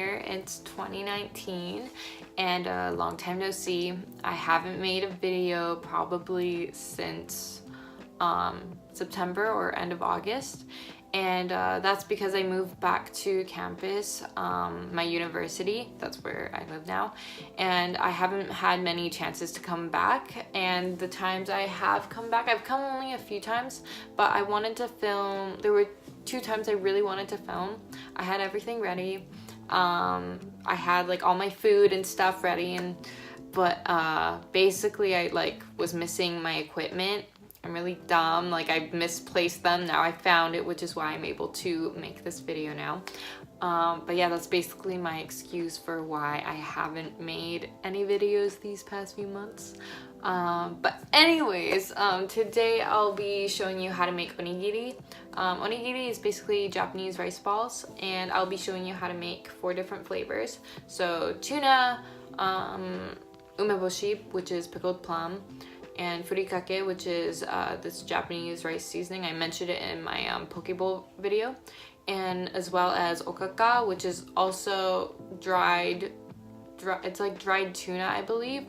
here. It's 2019 and a long time no see. I haven't made a video probably since September or end of August, and that's because I moved back to campus, my university. That's where I live now, and I haven't had many chances to come back. And the times I have come back, I've come only a few times, but I wanted to film. There were 2 times I really wanted to film. I had everything ready. I had like all my food and stuff ready, but basically I was missing my equipment. I'm really dumb, I misplaced them. Now I found it, which is why I'm able to make this video now. But yeah, that's basically my excuse for why I haven't made any videos these past few months. But anyways, today I'll be showing you how to make onigiri. Onigiri is basically Japanese rice balls, and I'll be showing you how to make 4 different flavors. So tuna, umeboshi, which is pickled plum, and furikake, which is this Japanese rice seasoning. I mentioned it in my poke bowl video. And as well as okaka, which is also it's like dried tuna, I believe.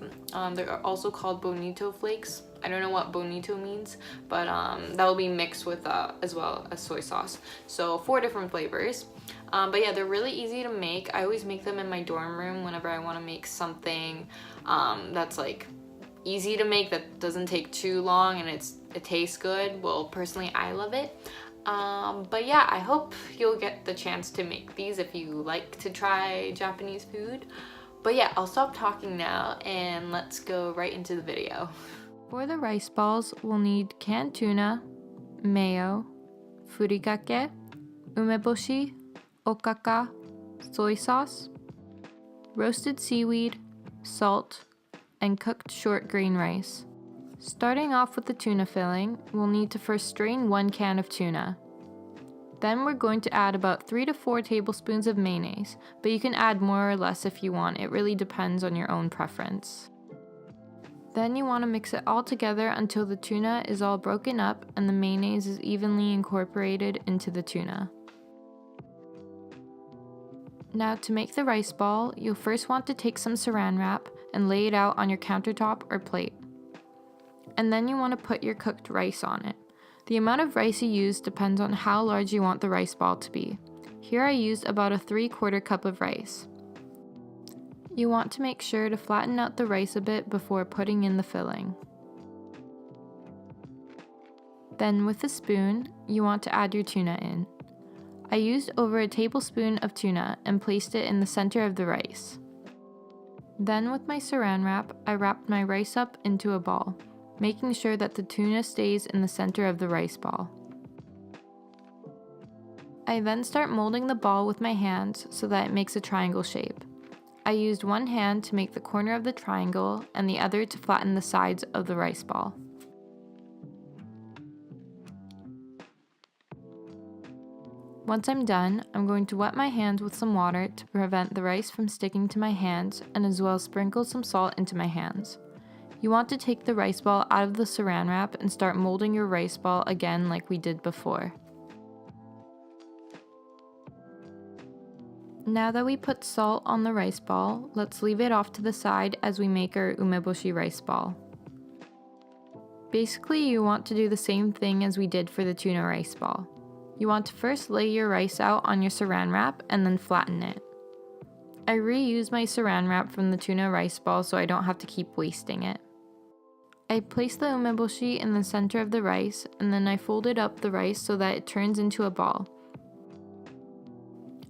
They're also called bonito flakes. I don't know what bonito means, but that will be mixed with as well as soy sauce. So 4 different flavors. But yeah, they're really easy to make. I always make them in my dorm room whenever I want to make something that's easy to make, that doesn't take too long, and it tastes good. Well, personally, I love it. But yeah, I hope you'll get the chance to make these if you like to try Japanese food. But yeah, I'll stop talking now and let's go right into the video. For the rice balls, we'll need canned tuna, mayo, furikake, umeboshi, okaka, soy sauce, roasted seaweed, salt, and cooked short grain rice. Starting off with the tuna filling, we'll need to first strain 1 can of tuna. Then we're going to add about 3 to 4 tablespoons of mayonnaise, but you can add more or less if you want. It really depends on your own preference. Then you want to mix it all together until the tuna is all broken up and the mayonnaise is evenly incorporated into the tuna. Now to make the rice ball, you'll first want to take some saran wrap and lay it out on your countertop or plate. And then you want to put your cooked rice on it. The amount of rice you use depends on how large you want the rice ball to be. Here I used about a 3/4 cup of rice. You want to make sure to flatten out the rice a bit before putting in the filling. Then with a spoon, you want to add your tuna in. I used over a tablespoon of tuna and placed it in the center of the rice. Then with my saran wrap, I wrapped my rice up into a ball, making sure that the tuna stays in the center of the rice ball. I then start molding the ball with my hands so that it makes a triangle shape. I used one hand to make the corner of the triangle and the other to flatten the sides of the rice ball. Once I'm done, I'm going to wet my hands with some water to prevent the rice from sticking to my hands, and as well sprinkle some salt into my hands. You want to take the rice ball out of the saran wrap and start molding your rice ball again like we did before. Now that we put salt on the rice ball, let's leave it off to the side as we make our umeboshi rice ball. Basically, you want to do the same thing as we did for the tuna rice ball. You want to first lay your rice out on your saran wrap and then flatten it. I reuse my saran wrap from the tuna rice ball so I don't have to keep wasting it. I place the umeboshi in the center of the rice, and then I folded up the rice so that it turns into a ball.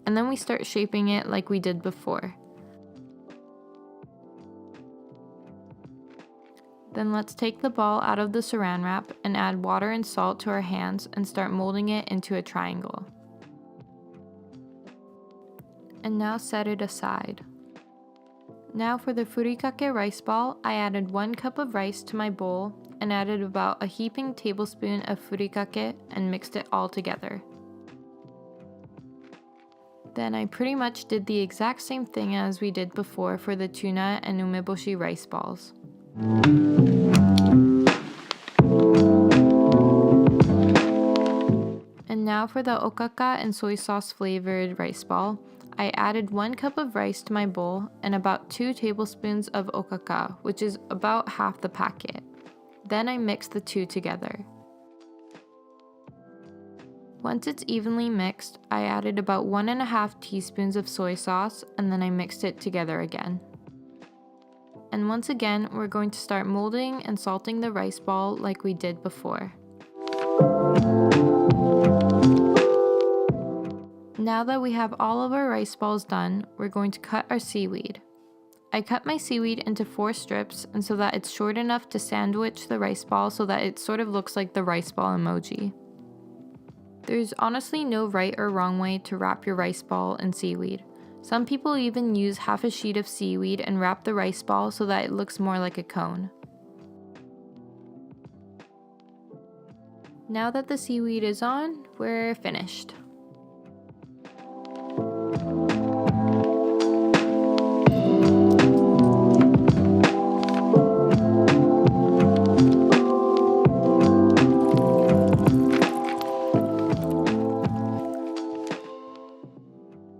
And then we start shaping it like we did before. Then let's take the ball out of the saran wrap and add water and salt to our hands and start molding it into a triangle. And now set it aside. Now for the furikake rice ball, I added 1 cup of rice to my bowl and added about a heaping tablespoon of furikake and mixed it all together. Then I pretty much did the exact same thing as we did before for the tuna and umeboshi rice balls. And now for the okaka and soy sauce flavored rice ball, I added 1 cup of rice to my bowl and about 2 tablespoons of okaka, which is about half the packet. Then I mixed the two together. Once it's evenly mixed, I added about 1.5 teaspoons of soy sauce and then I mixed it together again. And once again, we're going to start molding and salting the rice ball like we did before. Now that we have all of our rice balls done, we're going to cut our seaweed. I cut my seaweed into 4 strips and so that it's short enough to sandwich the rice ball so that it sort of looks like the rice ball emoji. There's honestly no right or wrong way to wrap your rice ball in seaweed. Some people even use half a sheet of seaweed and wrap the rice ball so that it looks more like a cone. Now that the seaweed is on, we're finished.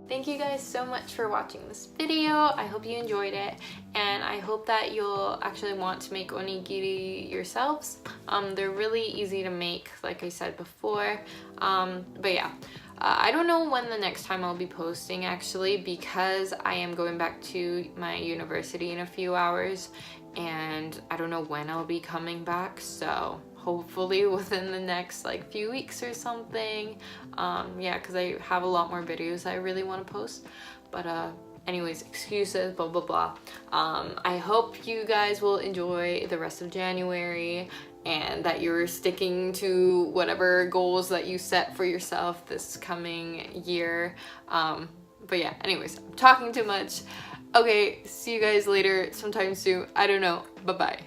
Thank you guys so much for watching this video. I hope you enjoyed it, and I hope that you'll actually want to make onigiri yourselves. They're really easy to make, like I said before. But yeah, I don't know when the next time I'll be posting actually, because I am going back to my university in a few hours, and I don't know when I'll be coming back, so hopefully within the next like few weeks or something. Yeah, because I have a lot more videos I really want to post, but anyways, excuses, blah blah blah. I hope you guys will enjoy the rest of January and that you're sticking to whatever goals that you set for yourself this coming year. But yeah, anyways, I'm talking too much. Okay, see you guys later sometime soon. I don't know. Bye bye.